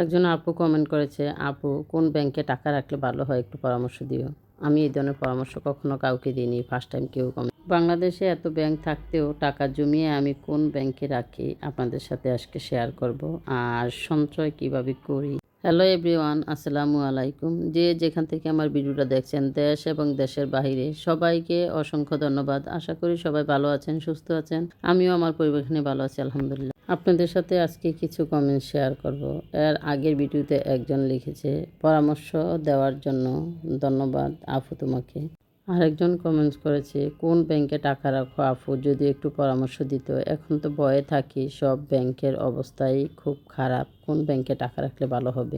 একজন আপু কমেন্ট করেছে, আপু কোন ব্যাংকে টাকা রাখলে ভালো হয় একটু পরামর্শ দিও। আমি এই ধরনের পরামর্শ কখনো কাউকে দিইনি, ফার্স্ট টাইম কেউ কমেন্ট। বাংলাদেশে এত ব্যাংক থাকতেও টাকা জমিয়ে আমি কোন ব্যাংকে রাখি আপনাদের সাথে আজকে শেয়ার করব, আর সঞ্চয় কিভাবে করি। হ্যালো এভরিওয়ান, আসসালামু আলাইকুম। যে যেখান থেকে আমার ভিডিওটা দেখছেন, দেশ এবং দেশের বাইরে, সবাইকে অসংখ্য ধন্যবাদ। আশা করি সবাই ভালো আছেন, সুস্থ আছেন। আমিও আমার পরিবার নিয়ে ভালো আছি, আলহামদুলিল্লাহ। আপনাদের সাথে আজকে কিছু কমেন্ট শেয়ার করব। এর আগের ভিডিওতে একজন লিখেছে, পরামর্শ দেওয়ার জন্য ধন্যবাদ আপু তোমাকে। আরেকজন কমেন্টস করেছে, কোন ব্যাংকে টাকা রাখো আপু, যদি একটু পরামর্শ দিত। এখন তো ভয়ে থাকি, সব ব্যাংকের অবস্থাই খুব খারাপ, কোন ব্যাংকে টাকা রাখলে ভালো হবে।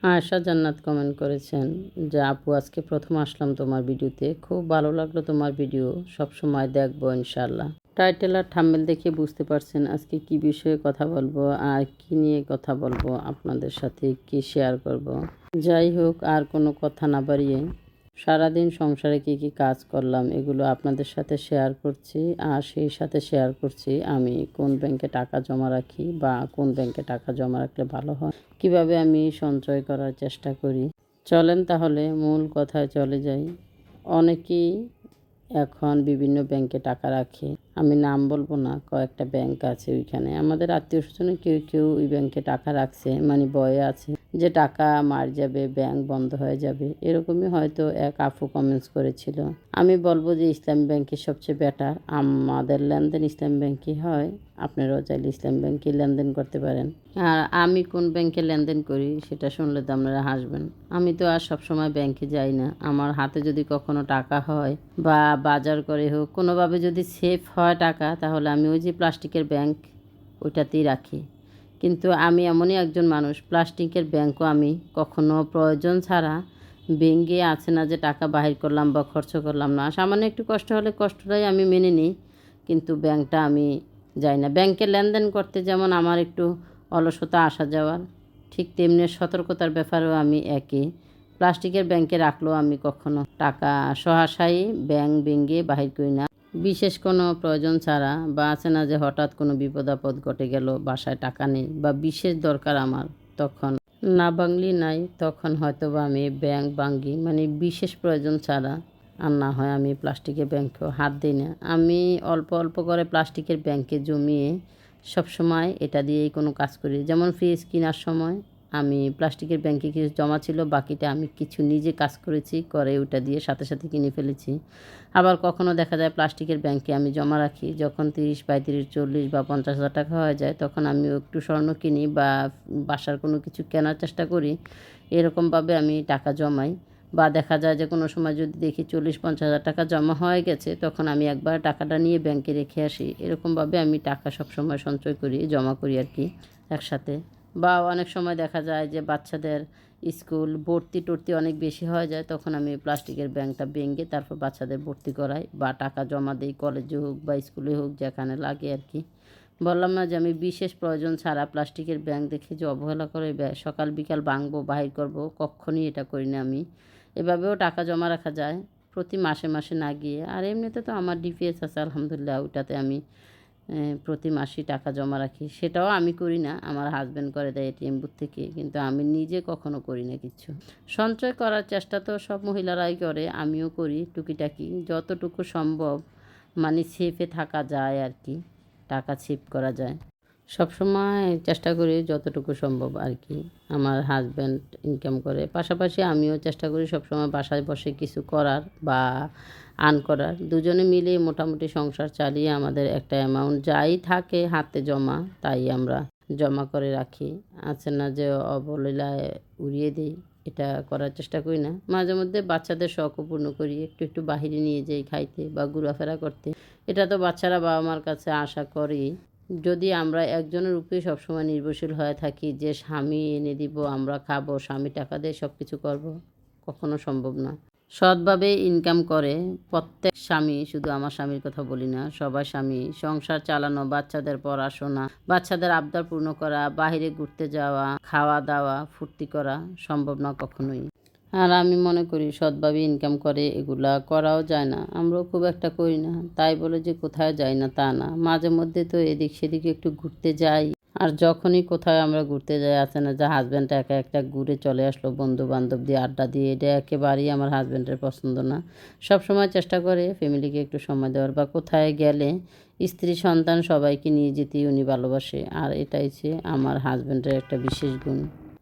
আয়েশা জান্নাত কমেন্ট করেছেন যে, আপু আজকে প্রথম আসলাম তোমার ভিডিওতে, খুব ভালো লাগলো তোমার ভিডিও, সব সময় দেখবো ইনশাআল্লাহ। টাইটেল আর থাম্বনেল দেখে বুঝতে পারছেন আজকে কি বিষয়ে কথা বলবো আর কি নিয়ে কথা বলবো, আপনাদের সাথে কি শেয়ার করব। যাই হোক, আর কোনো কথা না বাড়িয়ে সারাদিন সংসারে কি কি কাজ করলাম এগুলো আপনাদের সাথে শেয়ার করছি, আর সেই সাথে শেয়ার করছি আমি কোন ব্যাংকে টাকা জমা রাখি বা কোন ব্যাংকে টাকা জমা রাখলে ভালো হয়, কিভাবে আমি সঞ্চয় করার চেষ্টা করি। চলেন তাহলে মূল কথায় চলে যাই। অনেকেই এখন বিভিন্ন ব্যাংকে টাকা রাখে, আমি নাম বলবো না, কয়েকটা ব্যাংক আছে ওইখানে। আমাদের আত্মীয় স্বজনে কেউ কেউ ওই ব্যাংকে টাকা রাখছে, মানে ভয়ে আছে যে টাকা মার যাবে, ব্যাংক বন্ধ হয়ে যাবে। এরকমই হয়তো এক আপু কমেন্টস করেছিল। আমি বলবো যে ইসলাম ব্যাংকে সবচেয়ে বেটার, আমাদের লেনদেন ইসলাম ব্যাংকে হয়, আপনারাও চাইলে ইসলাম ব্যাংকে লেনদেন করতে পারেন। আর আমি কোন ব্যাংকে লেনদেন করি সেটা শুনলে তো আপনারা হাসবেন। আমি তো আর সবসময় ব্যাংকে যাই না, আমার হাতে যদি কখনো টাকা হয় বা বাজার করে হোক, কোনোভাবে যদি সেফ হয় টাকা, তাহলে আমি ওই যে প্লাস্টিকের ব্যাংক ওইটাতেই রাখি। কিন্তু আমি এমনই একজন মানুষ, প্লাস্টিকের ব্যাংকও আমি কখনো প্রয়োজন ছাড়া ব্যাংকে আছে না যে টাকা বাহির করলাম বা খরচ করলাম না। সামান্য একটু কষ্ট হলে কষ্টটাই আমি মেনে নিই, কিন্তু ব্যাংকটা আমি যাই না। ব্যাংকে লেনদেন করতে যেমন আমার একটু অলসতা আসা যাওয়ার, ঠিক তেমনি সতর্কতার ব্যাপারেও আমি একই। প্লাস্টিকের ব্যাংকে রাখলেও আমি কখনো টাকা সহাশায়ী ব্যাংকে বাহির করি না, বিশেষ কোনো প্রয়োজন ছাড়া। বা আছে না যে হঠাৎ কোনো বিপদ আপদ ঘটে গেল, বাসায় টাকা নেই বা বিশেষ দরকার আমার, তখন না বাংলি নাই, তখন হয়তো বা আমি ব্যাংক ভাঙ্গি, মানে বিশেষ প্রয়োজন ছাড়া। আর না হয় আমি প্লাস্টিকের ব্যাংকেও হাত দিই না। আমি অল্প অল্প করে প্লাস্টিকের ব্যাংকে জমিয়ে সবসময় এটা দিয়েই কোনো কাজ করি। যেমন ফ্রিজ কেনার সময় আমি প্লাস্টিকের ব্যাংকে কিছু জমা ছিল, বাকিটা আমি কিছু নিজে কাজ করেছি, করে ওটা দিয়ে সাথে সাথে কিনে ফেলেছি। আবার কখনো দেখা যায় প্লাস্টিকের ব্যাংকে আমি জমা রাখি, যখন 30, 35, 40 বা 50,000 টাকা হয়ে যায়, তখন আমি একটু স্বর্ণ কিনি বা বাসার কোনো কিছু কেনার চেষ্টা করি। এরকমভাবে আমি টাকা জমাই। বা দেখা যায় যে কোনো সময় যদি দেখি 40-50,000 টাকা জমা হয়ে গেছে, তখন আমি একবার টাকাটা নিয়ে ব্যাংকে রেখে আসি। এরকমভাবে আমি টাকা সবসময় সঞ্চয় করি, জমা করি আর কি একসাথে। বা অনেক সময় দেখা যায় যে বাচ্চাদের স্কুল ভর্তি টর্তি অনেক বেশি হয়ে যায়, তখন আমি প্লাস্টিকের ব্যাংকটা ভেঙে তারপর বাচ্চাদের ভর্তি করাই বা টাকা জমা দিই, কলেজে হোক বা স্কুলে হোক, যেখানে লাগে আর কি। বললাম না যে আমি বিশেষ প্রয়োজন ছাড়া প্লাস্টিকের ব্যাংক দেখে যে অবহেলা করে সকাল বিকাল ভাঙবো, বাহির করব, কখনই এটা করি না আমি। এভাবেও টাকা জমা রাখা যায় প্রতি মাসে মাসে না গিয়ে। আর এমনিতে তো আমার ডিপিএস আছে আলহামদুলিল্লাহ, ওটাতে আমি প্রতি মাসেই টাকা জমা রাখি। সেটাও আমি করি না, আমার হাজব্যান্ড করে দেয় এটিএম বুথ থেকে, কিন্তু আমি নিজে কখনো করি না কিছু। সঞ্চয় করার চেষ্টা তো সব মহিলারাই করে, আমিও করি টুকিটাকি, যতটুকু সম্ভব, মানে সেফে থাকা যায় আর কি, টাকা সেভ করা যায়। সবসময় চেষ্টা করি যতটুকু সম্ভব আর কি। আমার হাজব্যান্ড ইনকাম করে, পাশাপাশি আমিও চেষ্টা করি সবসময় বাসায় বসে কিছু করার বা আর্ন করার। দুজনে মিলে মোটামুটি সংসার চালিয়ে আমাদের একটা অ্যামাউন্ট যাই থাকে হাতে জমা, তাই আমরা জমা করে রাখি। আছে না যে অবলীলায় উড়িয়ে দিই, এটা করার চেষ্টা করি না। মাঝে মধ্যে বাচ্চাদের শখও পূর্ণ করি, একটু একটু বাহিরে নিয়ে যাই খাইতে বা ঘোরাফেরা করতে। এটা তো বাচ্চারা বাবা মার কাছে আশা করেই। যদি আমরা একজনের উপরে সবসময় নির্ভরশীল হয়ে থাকি যে স্বামী এনে দিব, আমরা খাবো, স্বামী টাকা দিয়ে সব কিছু করবো, কখনো সম্ভব না। সৎভাবে ইনকাম করে প্রত্যেক স্বামী, শুধু আমার স্বামীর কথা বলি না, সবার স্বামী সংসার চালানো, বাচ্চাদের পড়াশোনা, বাচ্চাদের আবদার পূর্ণ করা, বাইরে ঘুরতে যাওয়া, খাওয়া দাওয়া, ফুর্তি করা সম্ভব না কখনোই। আর আমি মনে করি সৎভাবে ইনকাম করে এগুলা করাও যায় না, আমরাও খুব একটা করি না। তাই বলে যে কোথায় যাই না তা না, মাঝে মধ্যে তো এদিক সেদিকে একটু ঘুরতে যাই। আর যখনই কোথাও আমরা ঘুরতে যাই, আছে না যে হাজব্যান্ড একা একটা ঘুরে চলে আসলো বন্ধু বান্ধব দিয়ে আড্ডা দিয়ে, এটা একেবারেই আমার হাজব্যান্ডের পছন্দ না। সব সময় চেষ্টা করে ফ্যামিলিকে একটু সময় দেওয়ার, বা কোথায় গেলে স্ত্রী সন্তান সবাইকে নিয়ে যেতেই উনি ভালোবাসে। আর এটাই হচ্ছে আমার হাজব্যান্ডের একটা বিশেষ গুণ।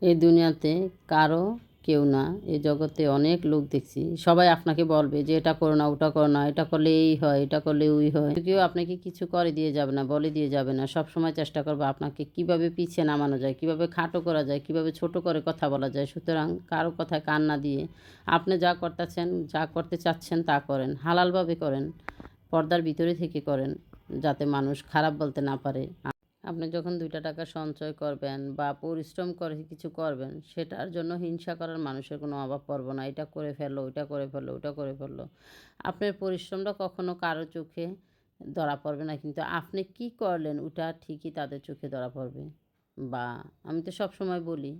এই দুনিয়াতে কারো কেউ না, এই জগতে অনেক লোক দেখছি, সবাই আপনাকে বলবে যে এটা করো না, ওটা করো না, এটা করলে এই হয়, এটা করলে ওই হয়। কেউ আপনাকে কিছু করে দিয়ে যাবে না, বলে দিয়ে যাবে না। সব সময় চেষ্টা করবে আপনাকে কিভাবে পিছিয়ে নামানো যায়, কিভাবে খাটো করা যায়, কিভাবে ছোট করে কথা বলা যায়। সুতরাং কারো কথায় কান না দিয়ে আপনি যা করতেছেন, যা করতে চাচ্ছেন তা করেন, হালালভাবে করেন, পর্দার ভিতরে থেকে করেন, যাতে মানুষ খারাপ বলতে না পারে। আপনি যখন 2টা টাকা সঞ্চয় করবেন বা পরিশ্রম করে কিছু করবেন, সেটার জন্য হিংসা করার মানুষের কোনো অভাব পড়বে না। এটা করে ফেললো, ওইটা করে ফেললো, ওটা করে ফেললো। আপনার পরিশ্রমটা কখনো কারো চোখে ধরা পড়বে না, কিন্তু আপনি কি করলেন ওটা ঠিকই তাদের চোখে ধরা পড়বে। বা আমি তো সবসময় বলি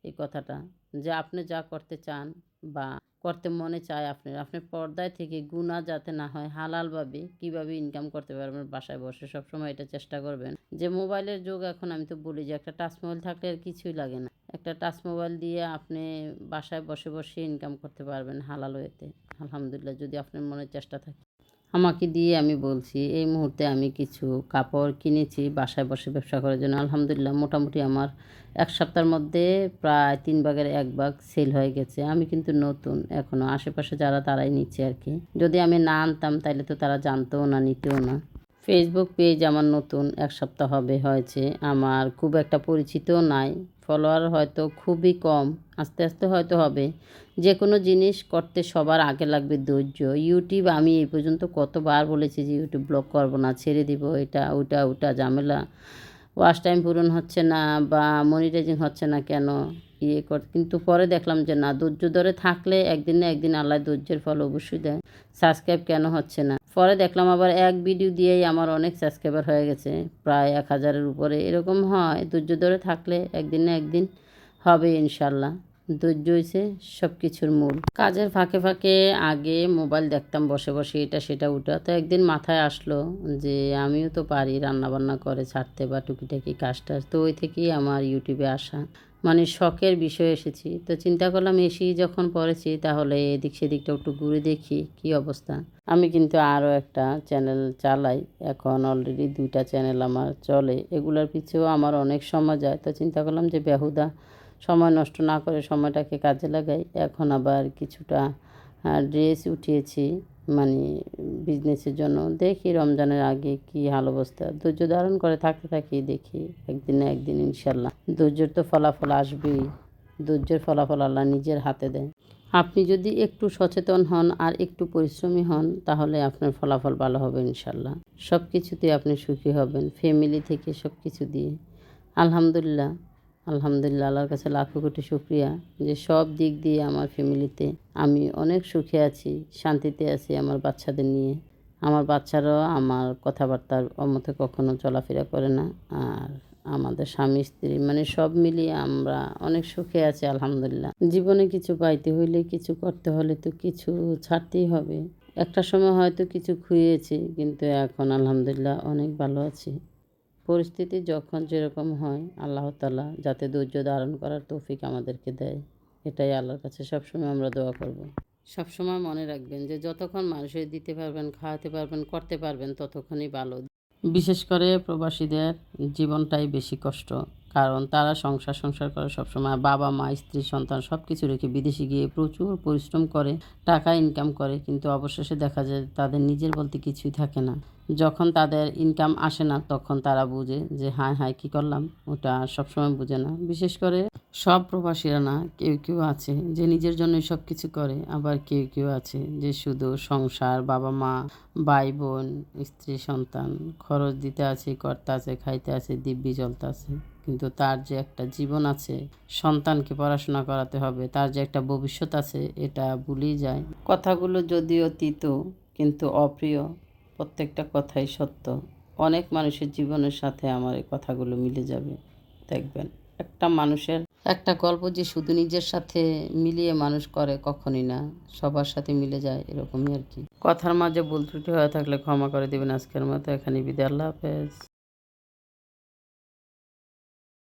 এই কথাটা, যে আপনি যা করতে চান বা করতে মনে চায় আপনার, আপনার পর্দায় থেকে গুনাহ যাতে না হয়, হালালভাবে কীভাবে ইনকাম করতে পারবেন বাসায় বসে, সবসময় এটা চেষ্টা করবেন। যে মোবাইলের যুগ এখন, আমি তো বলি যে একটা টাচ মোবাইল থাকলে আর কিছুই লাগে না। একটা টাচ মোবাইল দিয়ে আপনি বাসায় বসে বসে ইনকাম করতে পারবেন হালাল ওয়েতে। আলহামদুলিল্লাহ, যদি আপনার মনে চেষ্টা থাকে। আমাকে দিয়ে আমি বলছি, এই মুহূর্তে আমি কিছু কাপড় কিনেছি বাসায় বসে ব্যবসা করার জন্য। আলহামদুলিল্লাহ, মোটামুটি আমার 1 সপ্তাহের মধ্যে প্রায় 3 ভাগের 1 ভাগ সেল হয়ে গেছে। আমি কিন্তু নতুন এখনও, আশেপাশে যারা তারাই নিচ্ছে আর কি। যদি আমি না আনতাম তাহলে তো তারা জানতেও না, নিতেও না। ফেসবুক পেজ আমার নতুন 1 সপ্তাহ হয়েছে। আমার খুব একটা পরিচিতও নাই, ফলোয়ার হয়তো খুবই কম, আস্তে আস্তে হয়তো হবে। যে কোনো জিনিস করতে সবার আগে লাগবে ধৈর্য। ইউটিউব আমি এই পর্যন্ত কতবার বলেছি যে ইউটিউব ব্লগ করব না, ছেড়ে দিব, এটা ওটা ওটা ঝামেলা, ওয়াচ টাইম পূরণ হচ্ছে না বা মনিটাইজিং হচ্ছে না কেন, কিন্তু পরে দেখলাম যে না, ধৈর্য ধরে থাকলে একদিন না একদিন আল্লাহ ধৈর্যের ফল অবশ্যই দেয়। সাবস্ক্রাইব কেন হচ্ছে না, পরে দেখলাম আবার এক ভিডিও দিয়েই আমার অনেক সাবস্ক্রাইবার হয়ে গেছে, প্রায় 1000-এর উপরে। এরকম হয়, ধৈর্য ধরে থাকলে একদিন না একদিন হবে ইনশাল্লাহ। ধৈর্য হইছে সব কিছুর মূল। কাজের ফাঁকে ফাঁকে আগে মোবাইল দেখতাম বসে বসে, এটা সেটা ওটা। তো একদিন মাথায় আসলো যে আমিও তো পারি রান্নাবান্না করে ছাড়তে বা টুকিটাকি কাজ টাজ। তো ওই থেকেই আমার ইউটিউবে আসা, মানে শখের বিষয় এসেছি। তো চিন্তা করলাম এসেই যখন পড়েছি, তাহলে এদিক সেদিকটা একটু ঘুরে দেখি কী অবস্থা। আমি কিন্তু আরও একটা চ্যানেল চালাই, এখন অলরেডি 2টা চ্যানেল আমার চলে। এগুলোর পিছেও আমার অনেক সময় যায়। তো চিন্তা করলাম যে বেহুদা সময় নষ্ট না করে সময়টাকে কাজে লাগাই। এখন আবার কিছুটা ড্রেস উঠিয়েছি, মানে বিজনেসের জন্য। দেখি রমজানের আগে কি হাল অবস্থা, ধৈর্য ধারণ করে থাকতে থাকি, দেখি একদিন না একদিন ইনশাল্লাহ ধৈর্যের তো ফলাফল আসবেই। ধৈর্যের ফলাফল আল্লাহ নিজের হাতে দেয়। আপনি যদি একটু সচেতন হন আর একটু পরিশ্রমী হন, তাহলে আপনার ফলাফল ভালো হবে ইনশাল্লাহ। সব কিছুতে আপনি সুখী হবেন, ফ্যামিলি থেকে সব কিছু দিয়ে। আলহামদুলিল্লাহ, আলহামদুলিল্লাহ, আল্লাহর কাছে লাখো কোটি শুকরিয়া যে সব দিক দিয়ে আমার ফ্যামিলিতে আমি অনেক সুখে আছি, শান্তিতে আছি আমার বাচ্চাদের নিয়ে। আমার বাচ্চারাও আমার কথাবার্তার অমতে কখনো চলাফেরা করে না। আর আমাদের স্বামী স্ত্রী মানে সব মিলিয়ে আমরা অনেক সুখে আছি আলহামদুলিল্লাহ। জীবনে কিছু পাইতে হইলে, কিছু করতে হলে তো কিছু ছাড়তেই হবে। একটা সময় হয়তো কিছু খুইয়েছি, কিন্তু এখন আলহামদুলিল্লাহ অনেক ভালো আছি। পরিস্থিতি যখন যেরকম হয়, আল্লাহ তাআলা যাতে ধৈর্য ধারণ করার তৌফিক আমাদেরকে দেয়, এটাই আল্লাহর কাছে সবসময় আমরা দোয়া করব। সবসময় মনে রাখবেন যে যতক্ষণ মানুষের দিতে পারবেন, খাওয়াতে পারবেন, করতে পারবেন, ততক্ষণই ভালো। বিশেষ করে প্রবাসীদের জীবনটাই বেশি কষ্ট, কারণ তারা সংসার করে সবসময়, বাবা মা স্ত্রী সন্তান সব কিছু রেখে বিদেশে গিয়ে প্রচুর পরিশ্রম করে, টাকা ইনকাম করে, কিন্তু অবশেষে দেখা যায় তাদের নিজের বলতে কিছুই থাকে না। যখন তাদের ইনকাম আসে না, তখন তারা বুঝে যে হায় হায় কী করলাম, ওটা সবসময় বুঝে না। বিশেষ করে সব প্রবাসীরা না, কেউ কেউ আছে যে নিজের জন্যই সব কিছু করে, আবার কেউ কেউ আছে যে শুধু সংসার, বাবা মা, ভাই বোন, স্ত্রী সন্তান খরচ দিতে আছে, করতে আছে, খাইতে আছে, দিব্যি চলতে আছে, কিন্তু তার যে একটা জীবন আছে, সন্তানকে পড়াশোনা করাতে হবে, তার যে একটা ভবিষ্যৎ আছে, এটা ভুলেই যায়। কথাগুলো যদিও তিতো কিন্তু অপ্রিয়, প্রত্যেকটা কথাই সত্য। অনেক মানুষের জীবনের সাথে আমার এই কথাগুলো মিলে যাবে, দেখবেন। একটা মানুষের একটা গল্প যে শুধু নিজের সাথে মিলিয়ে মানুষ করে, কখনই না, সবার সাথে মিলে যায়, এরকমই আর কি। কথার মাঝে ভুল ত্রুটি হয়ে থাকলে ক্ষমা করে দেবেন। আজকের মতো এখানে বিদায়, আল্লাহ হাফেজ।